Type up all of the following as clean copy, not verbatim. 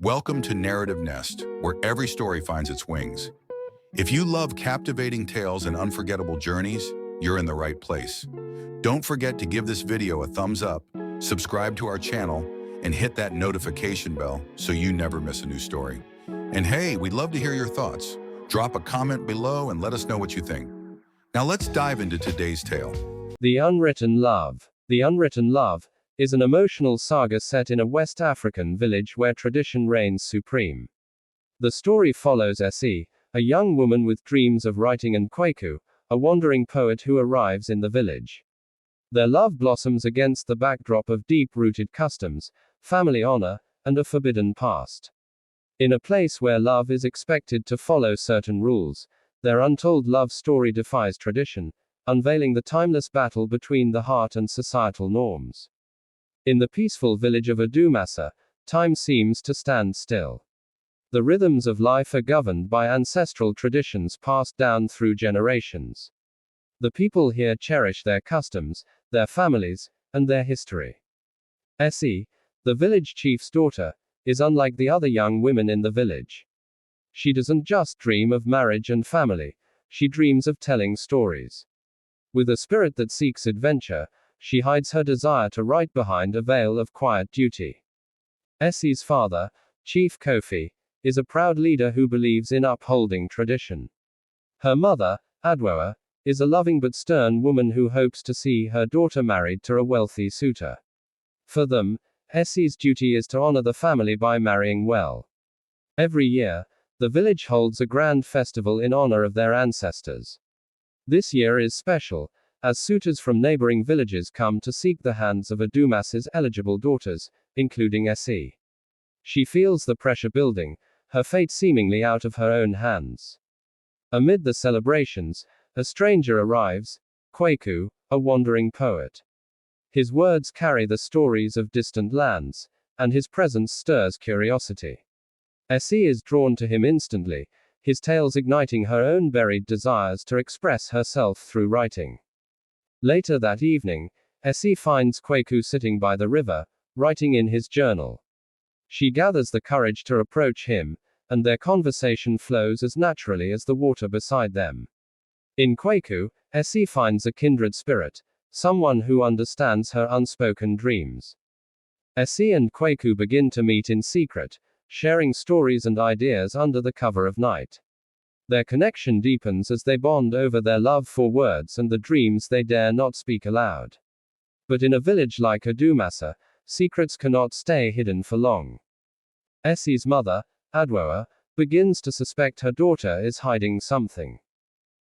Welcome to Narrative Nest, where every story finds its wings. If you love captivating tales and unforgettable journeys, you're in the right place. Don't forget to give this video a thumbs up, subscribe to our channel, and hit that notification bell so you never miss a new story. And hey, we'd love to hear your thoughts. Drop a comment below and let us know what you think. Now let's dive into today's tale. The Unwritten Love. The Unwritten Love is an emotional saga set in a West African village where tradition reigns supreme. The story follows Essie, a young woman with dreams of writing, and Kweku, a wandering poet who arrives in the village. Their love blossoms against the backdrop of deep-rooted customs, family honor, and a forbidden past. In a place where love is expected to follow certain rules, their untold love story defies tradition, unveiling the timeless battle between the heart and societal norms. In the peaceful village of Adumasa, time seems to stand still. The rhythms of life are governed by ancestral traditions passed down through generations. The people here cherish their customs, their families, and their history. Essie, the village chief's daughter, is unlike the other young women in the village. She doesn't just dream of marriage and family, she dreams of telling stories. With a spirit that seeks adventure, she hides her desire to write behind a veil of quiet duty. Essie's father, Chief Kofi, is a proud leader who believes in upholding tradition. Her mother, Adwoa, is a loving but stern woman who hopes to see her daughter married to a wealthy suitor. For them, Essie's duty is to honor the family by marrying well. Every year, the village holds a grand festival in honor of their ancestors. This year is special, as suitors from neighboring villages come to seek the hands of Adumasa's eligible daughters, including Essie. She feels the pressure building, her fate seemingly out of her own hands. Amid the celebrations, a stranger arrives, Kweku, a wandering poet. His words carry the stories of distant lands, and his presence stirs curiosity. Essie is drawn to him instantly, his tales igniting her own buried desires to express herself through writing. Later that evening, Essie finds Kweku sitting by the river, writing in his journal. She gathers the courage to approach him, and their conversation flows as naturally as the water beside them. In Kweku, Essie finds a kindred spirit, someone who understands her unspoken dreams. Essie and Kweku begin to meet in secret, sharing stories and ideas under the cover of night. Their connection deepens as they bond over their love for words and the dreams they dare not speak aloud. But in a village like Adumasa, secrets cannot stay hidden for long. Essie's mother, Adwoa, begins to suspect her daughter is hiding something.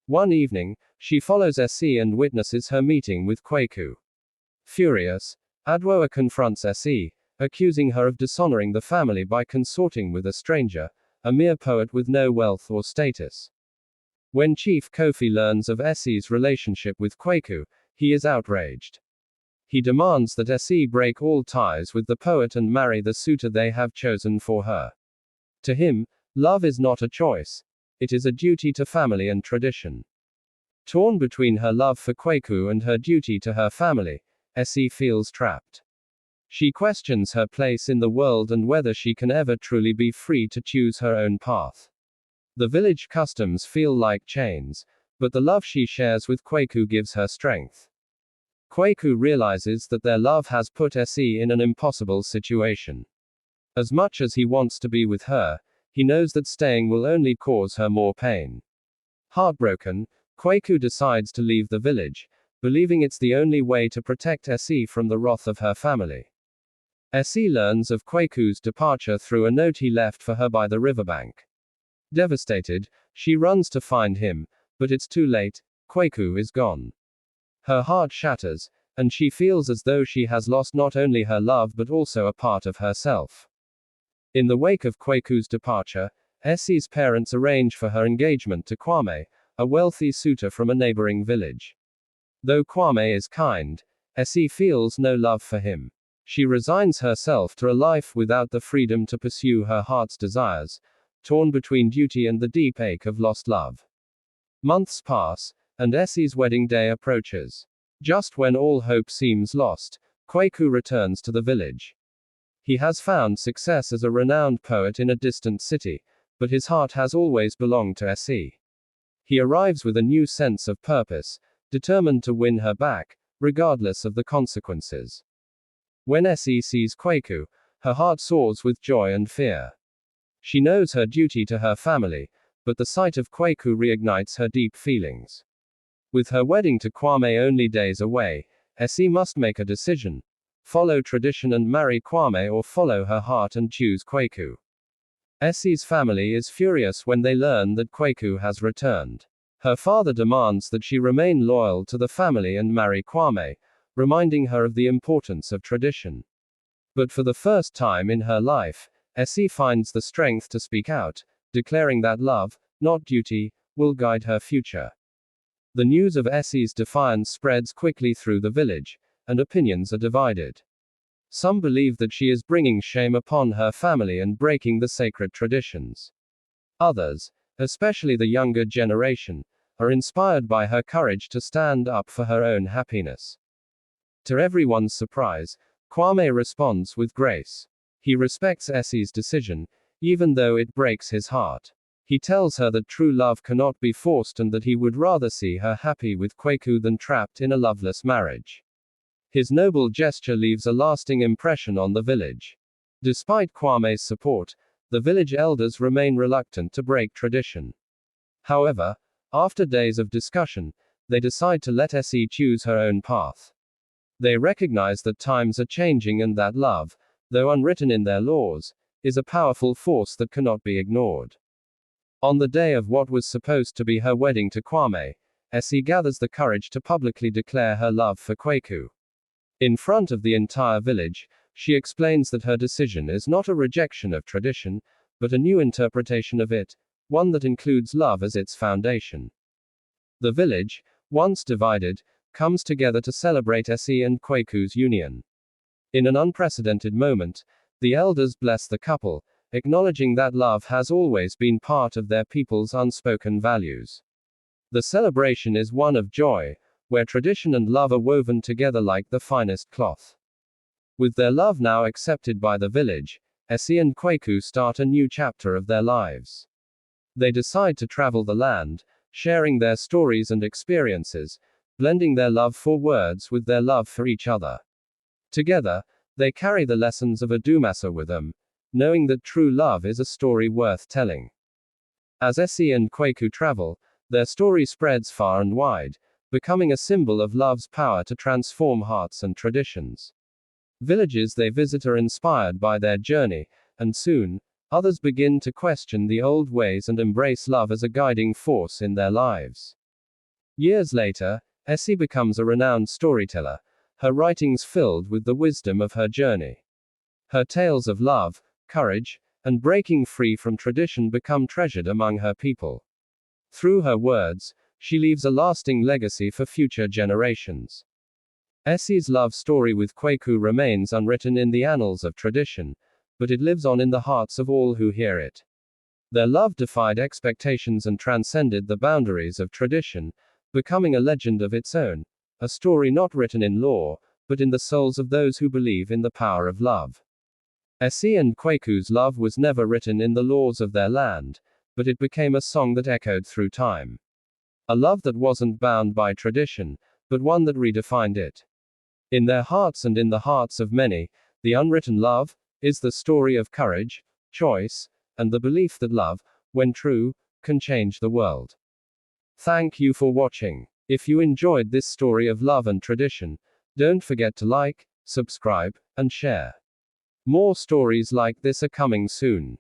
One evening, she follows Essie and witnesses her meeting with Kweku. Furious, Adwoa confronts Essie, accusing her of dishonoring the family by consorting with a stranger, a mere poet with no wealth or status. When Chief Kofi learns of Essie's relationship with Kweku, he is outraged. He demands that Essie break all ties with the poet and marry the suitor they have chosen for her. To him, love is not a choice, it is a duty to family and tradition. Torn between her love for Kweku and her duty to her family, Essie feels trapped. She questions her place in the world and whether she can ever truly be free to choose her own path. The village customs feel like chains, but the love she shares with Kweku gives her strength. Kweku realizes that their love has put Essie in an impossible situation. As much as he wants to be with her, he knows that staying will only cause her more pain. Heartbroken, Kweku decides to leave the village, believing it's the only way to protect Essie from the wrath of her family. Essie learns of Kweku's departure through a note he left for her by the riverbank. Devastated, she runs to find him, but it's too late, Kweku is gone. Her heart shatters, and she feels as though she has lost not only her love but also a part of herself. In the wake of Kweku's departure, Essie's parents arrange for her engagement to Kwame, a wealthy suitor from a neighboring village. Though Kwame is kind, Essie feels no love for him. She resigns herself to a life without the freedom to pursue her heart's desires, torn between duty and the deep ache of lost love. Months pass, and Essie's wedding day approaches. Just when all hope seems lost, Kweku returns to the village. He has found success as a renowned poet in a distant city, but his heart has always belonged to Se. He arrives with a new sense of purpose, determined to win her back, regardless of the consequences. When Se sees Kweku, her heart soars with joy and fear. She knows her duty to her family, but the sight of Kweku reignites her deep feelings. With her wedding to Kwame only days away, Se must make a decision: follow tradition and marry Kwame, or follow her heart and choose Kweku. Se's family is furious when they learn that Kweku has returned. Her father demands that she remain loyal to the family and marry Kwame, reminding her of the importance of tradition. But for the first time in her life, Se finds the strength to speak out, declaring that love, not duty, will guide her future. The news of Se's defiance spreads quickly through the village, and opinions are divided. Some believe that she is bringing shame upon her family and breaking the sacred traditions. Others, especially the younger generation, are inspired by her courage to stand up for her own happiness. To everyone's surprise, Kwame responds with grace. He respects Se's decision, even though it breaks his heart. He tells her that true love cannot be forced and that he would rather see her happy with Kweku than trapped in a loveless marriage. His noble gesture leaves a lasting impression on the village. Despite Kwame's support, the village elders remain reluctant to break tradition. However, after days of discussion, they decide to let Se choose her own path. They recognize that times are changing and that love, though unwritten in their laws, is a powerful force that cannot be ignored. On the day of what was supposed to be her wedding to Kwame, Se gathers the courage to publicly declare her love for Kweku. In front of the entire village, she explains that her decision is not a rejection of tradition, but a new interpretation of it, one that includes love as its foundation. The village, once divided, comes together to celebrate Se and Kweku's union. In an unprecedented moment, the elders bless the couple, acknowledging that love has always been part of their people's unspoken values. The celebration is one of joy, where tradition and love are woven together like the finest cloth. With their love now accepted by the village, Se and Kweku start a new chapter of their lives. They decide to travel the land, sharing their stories and experiences, blending their love for words with their love for each other. Together, they carry the lessons of Adumasa with them, knowing that true love is a story worth telling. As Se and Kweku travel, their story spreads far and wide, becoming a symbol of love's power to transform hearts and traditions. Villages they visit are inspired by their journey, and soon, others begin to question the old ways and embrace love as a guiding force in their lives. Years later, Se becomes a renowned storyteller, her writings filled with the wisdom of her journey. Her tales of love, courage, and breaking free from tradition become treasured among her people. Through her words, she leaves a lasting legacy for future generations. Se's love story with Kweku remains unwritten in the annals of tradition, but it lives on in the hearts of all who hear it. Their love defied expectations and transcended the boundaries of tradition, becoming a legend of its own, a story not written in law, but in the souls of those who believe in the power of love. Se and Kweku's love was never written in the laws of their land, but it became a song that echoed through time. A love that wasn't bound by tradition, but one that redefined it. In their hearts and in the hearts of many, the unwritten love is the story of courage, choice, and the belief that love, when true, can change the world. Thank you for watching. If you enjoyed this story of love and tradition, don't forget to like, subscribe, and share. More stories like this are coming soon.